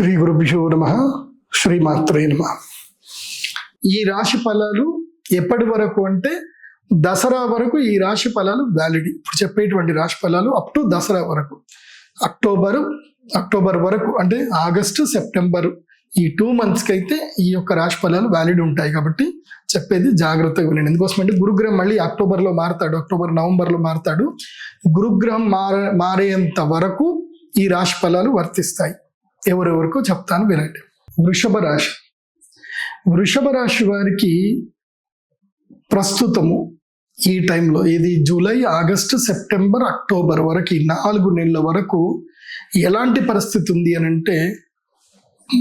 శ్రీ గురుభ్యో నమః. శ్రీమాత్రే నమః. ఈ రాశి ఫలాలు ఎప్పటి వరకు అంటే దసరా వరకు ఈ రాశి ఫలాలు వ్యాలిడ్. ఇప్పుడు చెప్పేటువంటి రాశి ఫలాలు అప్ టు దసరా వరకు, అక్టోబర్ వరకు, అంటే ఆగస్టు సెప్టెంబర్ ఈ 2 monthsకి అయితే ఈ యొక్క రాశి ఫలాలు వ్యాలిడ్ ఉంటాయి. కాబట్టి చెప్పేది జాగ్రత్తగా వినండి. ఎందుకోసమంటే గురుగ్రహం మళ్ళీ అక్టోబర్లో మారుతాడు, నవంబర్లో మారుతాడు. గురుగ్రహం మారేంత వరకు ఈ రాశి ఫలాలు వర్తిస్తాయి. ఎవరెవరికో చెప్తాను వినండి. వృషభ రాశి వారికి ప్రస్తుతము ఈ టైంలో ఇది జూలై, ఆగస్టు, సెప్టెంబర్, అక్టోబర్ వరకు ఈ 4 నెలల వరకు ఎలాంటి పరిస్థితి ఉంది అని అంటే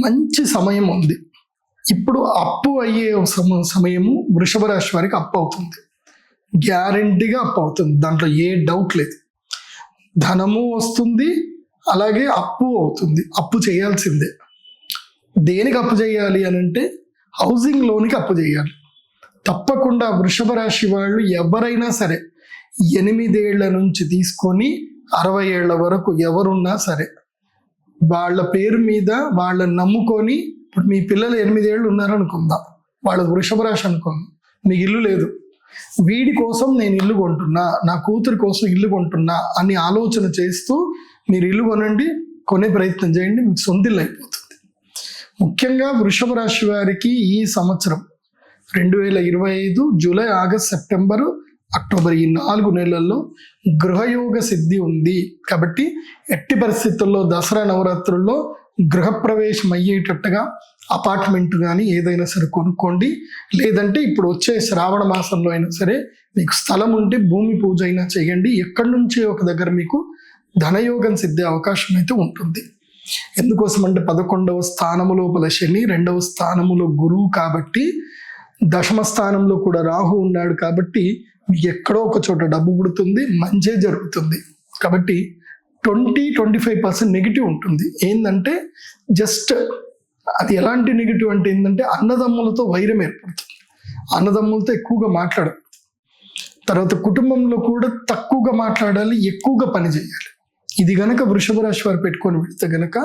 మంచి సమయం ఉంది. ఇప్పుడు అప్పు అయ్యే సమయము వృషభ రాశి వారికి అప్పు అవుతుంది, గ్యారెంటీగా అప్పు అవుతుంది, దాంట్లో ఏ డౌట్ లేదు. ధనము వస్తుంది, అలాగే అప్పు అవుతుంది. అప్పు చేయాల్సిందే. దేనికి అప్పు చేయాలి అని అంటే హౌసింగ్ లోన్కి అప్పు చేయాలి తప్పకుండా. వృషభ రాశి వాళ్ళు ఎవరైనా సరే 8 ఏళ్ల నుంచి తీసుకొని 60 ఏళ్ల వరకు ఎవరున్నా సరే వాళ్ళ పేరు మీద వాళ్ళని నమ్ముకొని, ఇప్పుడు మీ పిల్లలు 8 ఏళ్ళు ఉన్నారనుకుందాం, వాళ్ళ వృషభ రాశి అనుకుందాం, మీకు ఇల్లు లేదు, వీడి కోసం నేను ఇల్లు కొంటున్నా, నా కూతురి కోసం ఇల్లు కొంటున్నా అని ఆలోచన చేస్తూ మీరు ఇల్లు కొనే ప్రయత్నం చేయండి, మీకు సొంత ఇల్లు అయిపోతుంది. ముఖ్యంగా వృషభ రాశి వారికి ఈ సంవత్సరం 2025 జూలై, ఆగస్ట్, సెప్టెంబరు, అక్టోబర్ ఈ 4 నెలల్లో గృహయోగ సిద్ధి ఉంది. కాబట్టి ఎట్టి పరిస్థితుల్లో దసరా నవరాత్రుల్లో గృహప్రవేశం అయ్యేటట్టుగా అపార్ట్మెంట్ కానీ ఏదైనా సరే కొనుక్కోండి. లేదంటే ఇప్పుడు వచ్చే శ్రావణ మాసంలో అయినా సరే మీకు స్థలం ఉంటే భూమి పూజ అయినా చేయండి. ఎక్కడి నుంచి ఒక దగ్గర మీకు ధనయోగం సిద్ధే అవకాశం అయితే ఉంటుంది. ఎందుకోసం అంటే 11వ స్థానము లోపల శని, 2వ స్థానములో గురువు, కాబట్టి దశమ స్థానంలో కూడా రాహు ఉన్నాడు. కాబట్టి మీకు ఎక్కడో ఒక చోట డబ్బు పుడుతుంది, మంచే జరుగుతుంది. కాబట్టి 20-25% నెగిటివ్ ఉంటుంది. ఏంటంటే జస్ట్ అది ఎలాంటి నెగిటివ్ అంటే ఏంటంటే అన్నదమ్ములతో వైరం ఏర్పడుతుంది, అన్నదమ్ములతో ఎక్కువగా మాట్లాడాలి, తర్వాత కుటుంబంలో కూడా తక్కువగా మాట్లాడాలి, ఎక్కువగా పని చేయాలి. ఇది గనక వృషభ రాశి వారు పెట్టుకొని వెళితే గనక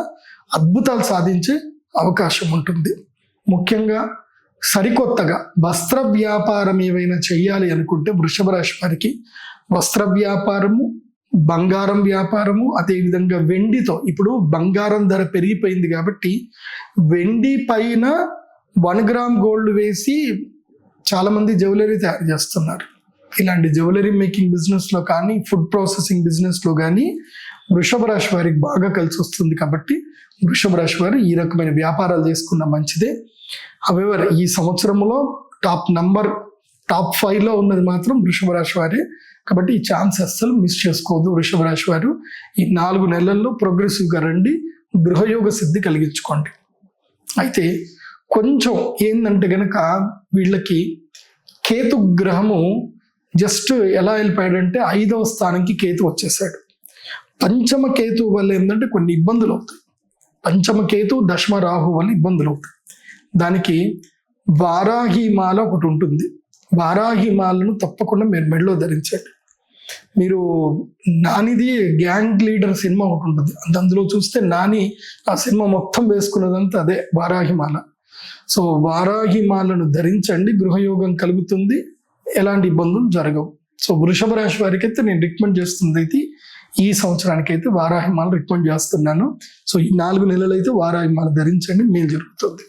అద్భుతాలు సాధించే అవకాశం ఉంటుంది. ముఖ్యంగా సరికొత్తగా వస్త్ర వ్యాపారం ఏవైనా చేయాలి అనుకుంటే వృషభ రాశి వారికి వస్త్ర వ్యాపారము, బంగారం వ్యాపారము, అదేవిధంగా వెండితో, ఇప్పుడు బంగారం ధర పెరిగిపోయింది కాబట్టి వెండి పైన 1 గ్రామ్ గోల్డ్ వేసి చాలామంది జ్యువెలరీ తయారు చేస్తున్నారు. ఇలాంటి జ్యువెలరీ మేకింగ్ బిజినెస్లో కానీ, ఫుడ్ ప్రాసెసింగ్ బిజినెస్లో కానీ వృషభ రాశి వారికి బాగా కలిసి వస్తుంది. కాబట్టి వృషభ రాశి వారు ఈ రకమైన వ్యాపారాలు చేసుకున్న మంచిదే. హవెవర్ ఈ సంవత్సరంలో టాప్ 5లో ఉన్నది మాత్రం వృషభ రాశి వారే. కాబట్టి ఈ ఛాన్స్ అస్సలు మిస్ చేసుకోవద్దు. వృషభ రాశి వారు ఈ 4 నెలల్లో ప్రోగ్రెసివ్గా రండి, గృహయోగ సిద్ధి కలిగించుకోండి. అయితే కొంచెం ఏంటంటే గనక వీళ్ళకి కేతు గ్రహము జస్ట్ ఎలా వెళ్ళిపోయాడంటే 5వ స్థానంకి కేతు వచ్చేసాడు. పంచమ కేతు వల్ల ఏంటంటే కొన్ని ఇబ్బందులు అవుతాయి. పంచమ కేతు, దశమ రాహు వల్ల ఇబ్బందులు అవుతాయి. దానికి వారాహిమాల ఒకటి ఉంటుంది. వారాహిమాలను తప్పకుండా మీరు మెడలో ధరించండి. మీరు నానిది గ్యాంగ్ లీడర్ సినిమా ఒకటి ఉంటుంది, అందులో చూస్తే నాని ఆ సినిమా మొత్తం వేసుకున్నదంతా అదే వారాహిమాల. సో వారాహిమాలను ధరించండి, గృహయోగం కలుగుతుంది, ఎలాంటి ఇబ్బందులు జరగవు. సో వృషభ రాశి వారికి అయితే నేను రికమెండ్ చేస్తుంది అయితే ఈ సంవత్సరానికి అయితే వారాహిమాల రికమెండ్ చేస్తున్నాను. సో ఈ 4 నెలలు అయితే వారాహిమాల ధరించండి, మేలు జరుగుతుంది.